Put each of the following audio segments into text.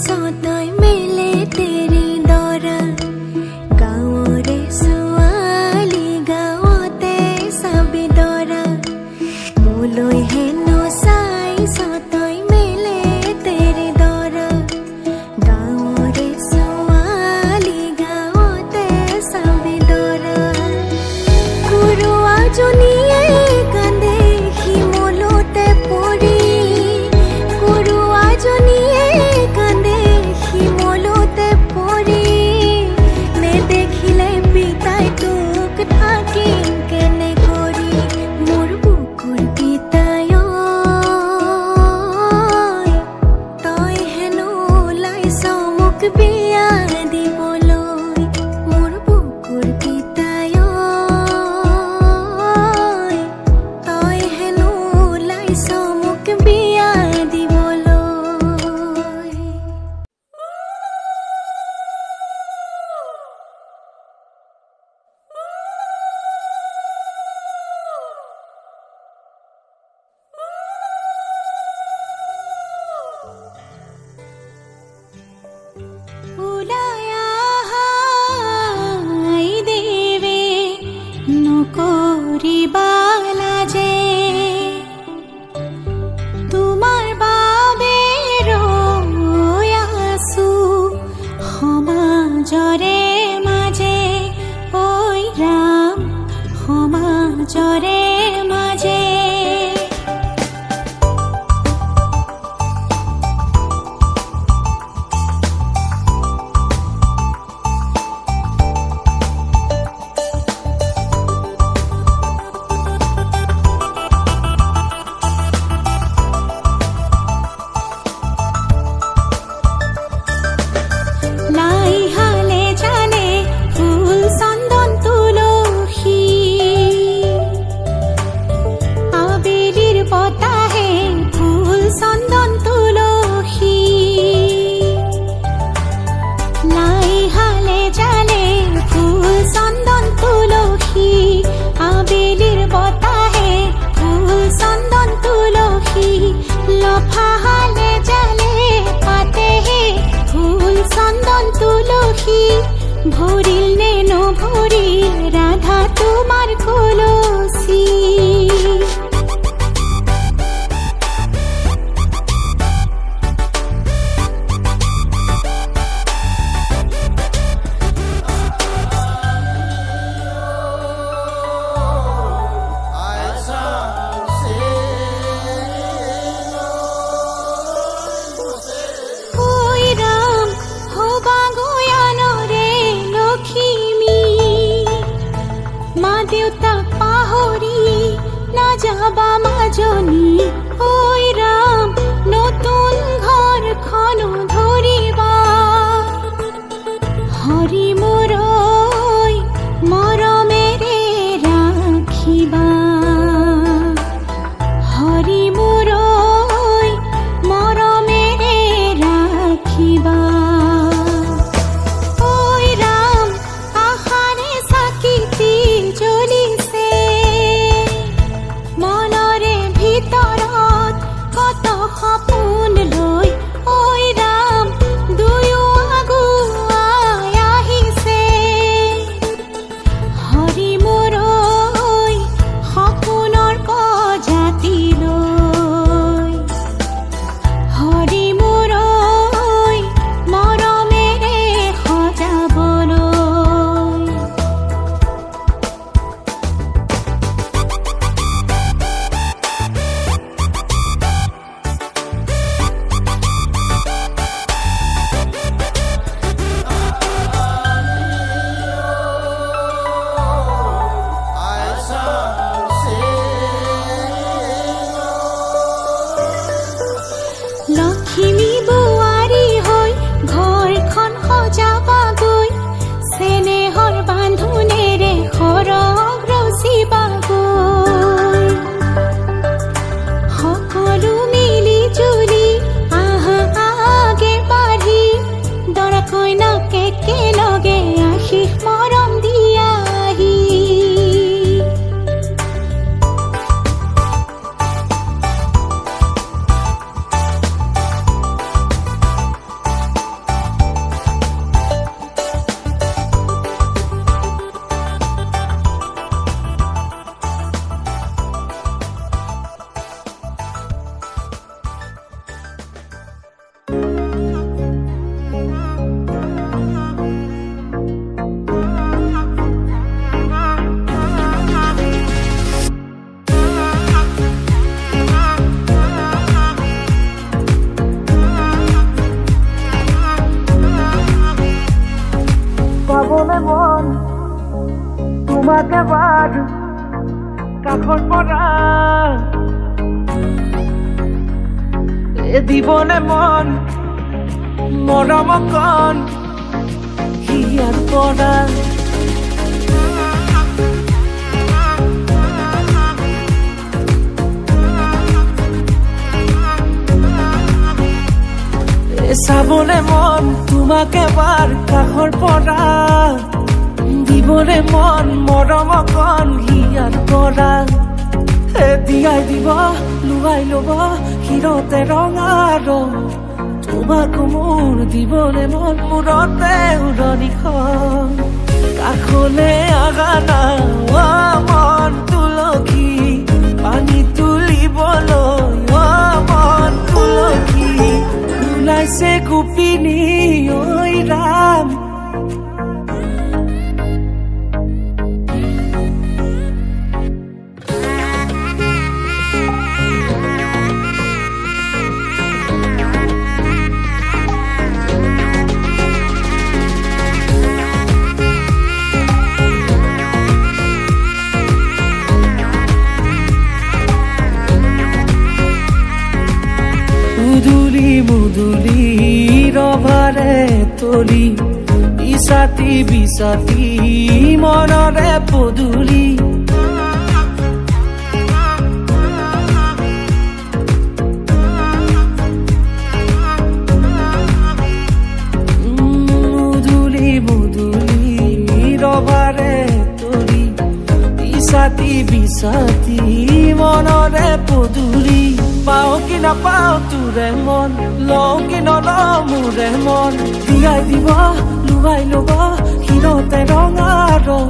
सतय मेले तेरी दरा गाँवरे सुआली गाँवते सबे दरा मोलय हेनो साई सतय मेले तेरी दरा गाँवरे सुआली गाँवते सबे दरा कुरुआ जुनिए कांदे हिमोलोते पड़ी कुरुआ जुनिए कांदे हिमोलोते पड़ी ने देखिले पिताय तुक ठाकी केने करी मोर बुकुर पिताय तय हेनो लाइस मुक बिया दिबलय मोर बुकुर पिताय तय हेनो लाइस मुक बिया दिबलय उलाया हाय देवे नकरी बाला जे तुमार बाबे रोयासु समाजरे माजे ओई राम समाजरे माजे लाई हाले जाले फूल चंदन तुलसी आबेलिर बताहे फूल चंदन तुलसी लाई हाले जाले फूल चंदन तुलसी आबेलिर बताहे फूल चंदन तुलसी लफा हाले जाले पाते हे फूल चंदन तुलसी भरिल ने नो भरिल राधा तुमार कलसी ओई राम होबा गोयान रे लक्ष्मी मा देवता पाहरी ना जाबा মাজনী ओई राम नतुन घर खन धरिबा हरि मोरई मरमेरे राखिबा हरि मोरई मरमेरे राखिबा ओई राम आहारे साकिती জ্বলিছে মনরে ভিতর মন তোমাক এবাৰ কাষৰ পৰা দিবনে মন মৰম অকণ হিয়াৰ পৰা চাবনে মন তোমাক এবাৰ কাষৰ পৰা দিবনে মন মৰম অকণ হিয়াৰ পৰা দিয়াই দিব লুৱাই ল'ব হিৰতে ৰঙা ৰং তোমাক মোৰ দিবনে মন মূৰতে উৰণিখন কাষলে আগা না মন তুলসী পানী তুলিবলৈ মন তুলসী ওলাইছে গোপিনী ঐ ৰাম মুদুলি ৰভাৰে তলি ইছাতি বিছাতি মনৰে পদুলি মুদুলি মুদুলি ৰভাৰে তলি ইছাতি বিছাতি মনৰে পদুলি পাও কি নাপাও তোৰে মন লও কি নলও মোৰে মন দিয়াই দিব লুৱাই ল'ব হিৰতে ৰঙা ৰং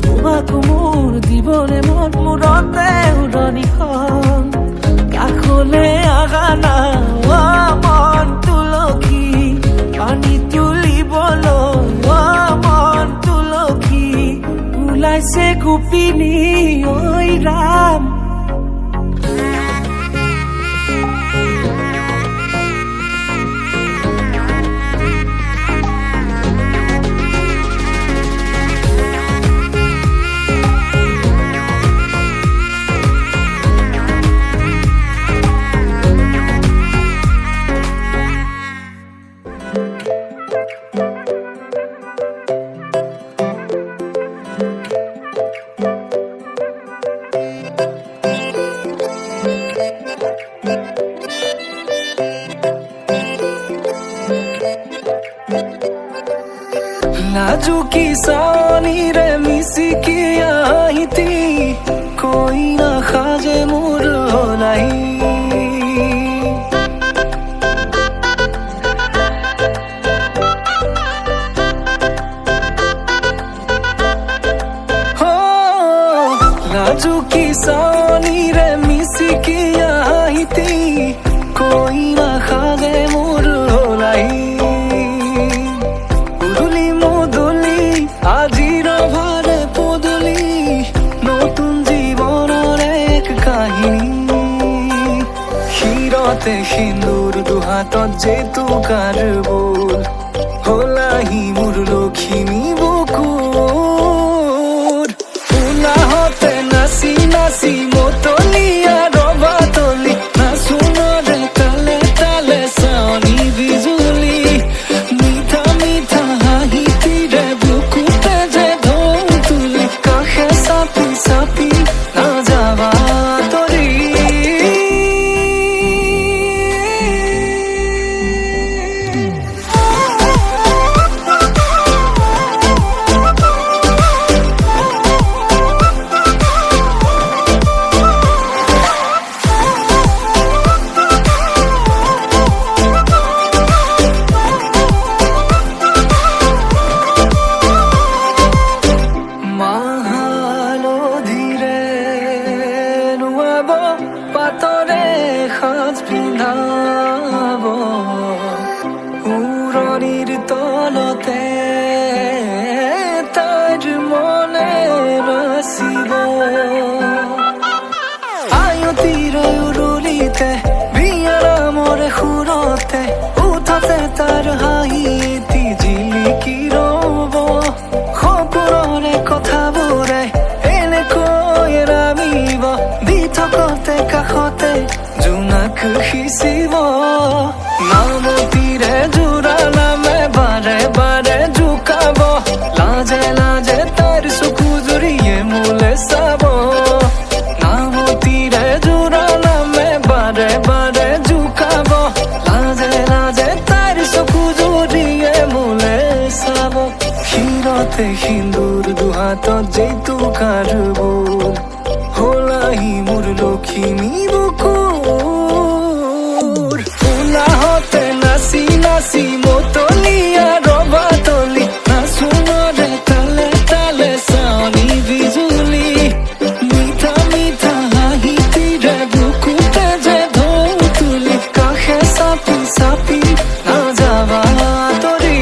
তোমাক মোৰ দিবনে মন মূৰতে উৰণিখন কাষলে আগা না মন তুলসী পানী তুলিবলৈ মন তুলসী ওলাইছে গোপিনী ঐ ৰাম নাজুকি চানিৰে মিচিকি আহিতি কৈ নাখাজে মোৰ হলাই নাজুকি চানিৰে মিচিকি আহিতি কৈ নাখাজে মোৰ হলাই আজিৰ ভাৰে পদুলি নতুন জীৱনৰ এক কাহিনী শিৰতে সিন্দুৰ দুহাতত জেতুকাৰ বোল হলাহি মোৰ লখিমী বুকুৰ উলাহতে নাচি নাচি মতলীয়া ৰবা তলি নাচোনৰে তালে তালে চাৱনি বিজুলি মিঠা মিঠা হাঁহি সাপি না যাবা তৰি পাতৰে সাজ পিন্ধাব উৰণিৰ তলতে তাইৰ মনে ৰচিব আয়তিৰ উৰুলিতে বিয়াৰ মৰে সুৰতে উঠাতে তাৰ হাঁহি জিলিকি ৰব চকু জুৰিয়ে মোলে চাব ক্ষীৰতে সিন্দুৰ দুহাতত জেতুকাৰ বোল হলাহি মোৰ লখিমী বুকুৰ উলাহতে নাচি নাচি মতলীয়া ৰবা তলি নাচোনৰে তালে তালে চাৱনি বিজুলি মিঠা মিঠা হাঁহিটিৰে বুকুতে যে ঢৌ তুলি কাষে চাপি চাপি নাযাবা তৰি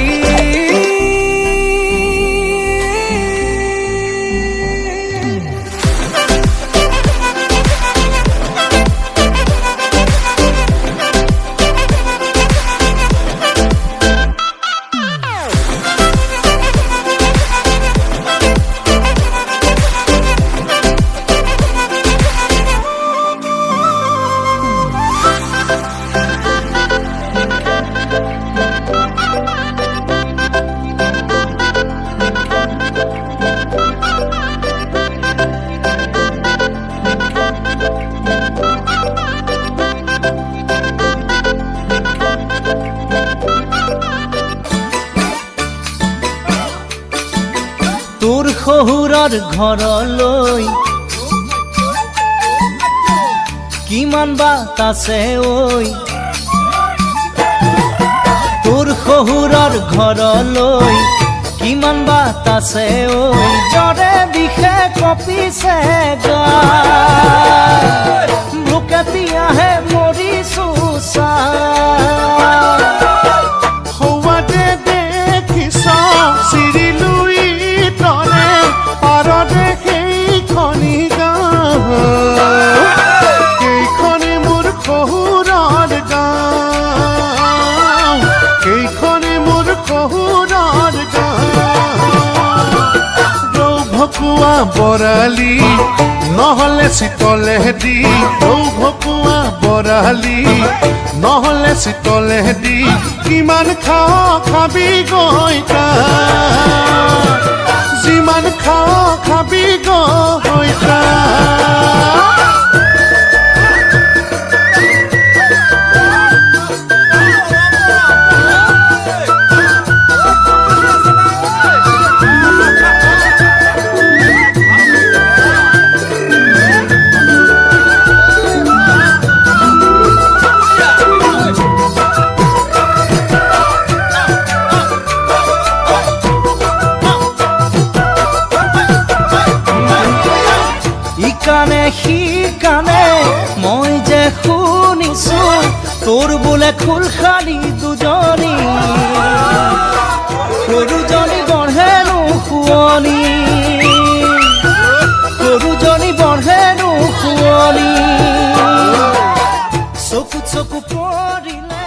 তোৰ শহুৰৰ ঘৰলৈ কিমান বাট আছে ঐ তোৰ শহুৰৰ ঘৰলৈ কিমান বাট আছে ঐ জৰে দিশে কঁপিছে গা ভোকে পিয়াহে মৰিছো চা বৰালি নহলে চিতলে দি ভকুৱা বৰালি নহলে চিতলে দি কিমান খাবি গৈতা যিমান খাবি গৈতা সিকানে মই যে শুনিছো তোৰ বোলে খুল খালি দুজনী সৰুজনী বঢ়েনো শুৱনি সৰুজনী বঢ়েনো শুৱনি চকু চকু পৰিলে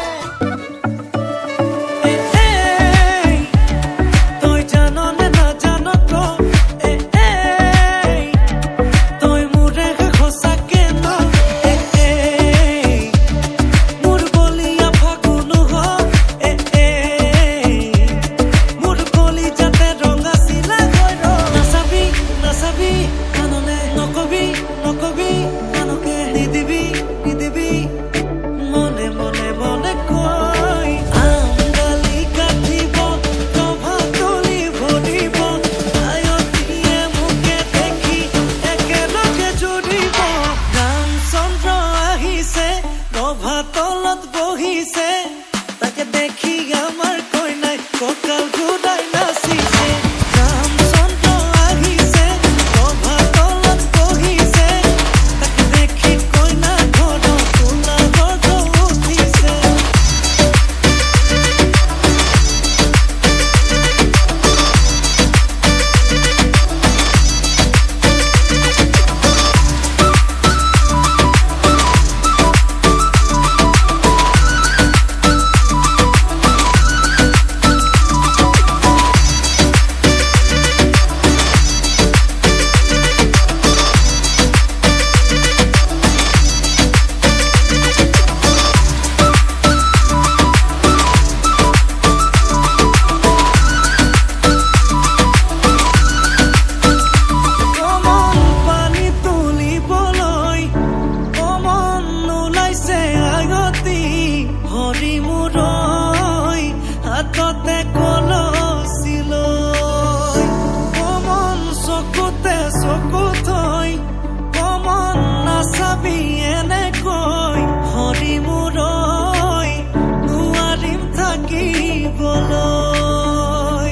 দিবলৈ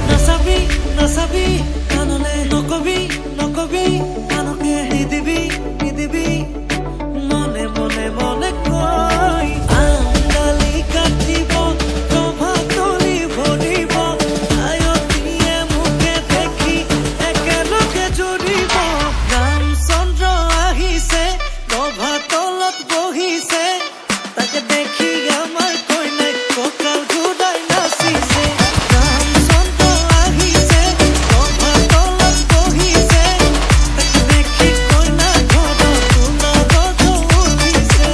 নাচাবি নাচাবি কাণলে নকবি নকবি কাণকে নিদিবি নিদিবি মনে মনে মনে কৈ আঙালি কাটিব ৰভা তলি ভৰিব আয়তীয়ে মুখে দেখি একেলগে জুৰিব ৰামচন্দ্ৰ আহিছে ৰভা তলত বহিছে তাকে দেখি আমাৰ কইনাই কঁকাল ঘূৰাই নাচিছে ৰামচন্দ্ৰ আহিছে ৰভা তলত বহিছে তাকে দেখি কইনা ঘৰত সোণাগজ উঠিছে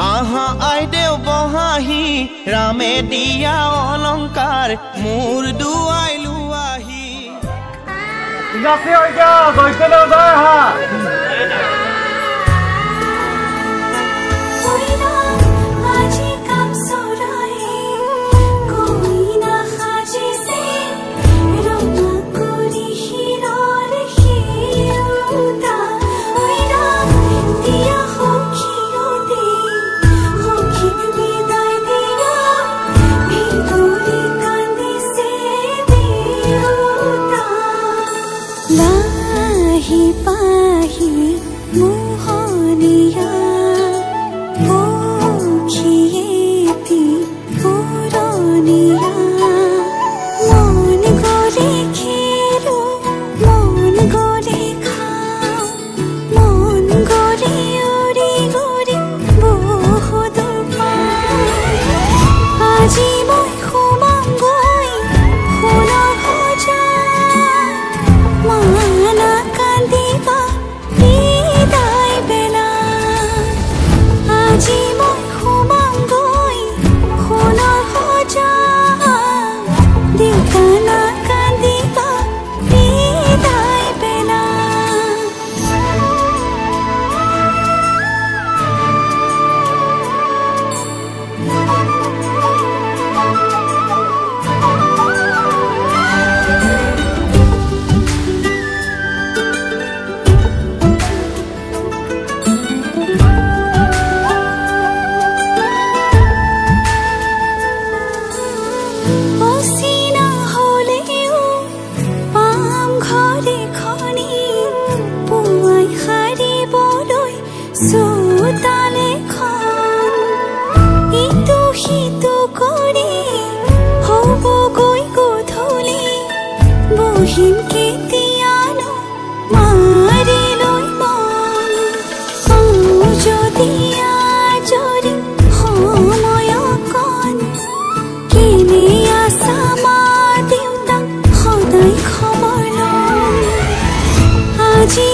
আহা আইদেউ বহাহি ৰামে দিয়া অলংকাৰ মোৰ দুৱাই লোৱাহি আজি কাম চৰায়ে কইনা সাজিছে ৰঙা কৰি শিৰৰ শিৰোতা দিয়া সখীয়তে সখীক বিদায় দিয়া ভিতৰি কান্দিছে দেউতা লাহি পাহি মোহনীয়া পক্ষীয়েতি পুৰণীয়া মন গ'লে খেলো মন গ'লে খাওঁ মন গ'লে উৰি উৰি বহুত আজি মই সোমামগৈ সোণৰ সজাত মানা কান্দিবা বিদায় বেলা আজি মই সোমামগৈ সোণৰ সজাত দেউতা নাকান্দিবা বিদায় বেলা অচিনা হ'লেও পাম ঘৰে খনি পুৱাই সাৰিবলৈ চোতালেখন ইটো সিটো কৰি হ'বগৈ গধূলি বহিম কেতিয়ানো মাৰি লৈ মন পাওঁ যদি আজৰি সময় অকণ কেনে আছা মা দেউতাক সদায় খবৰ ল'ম আজি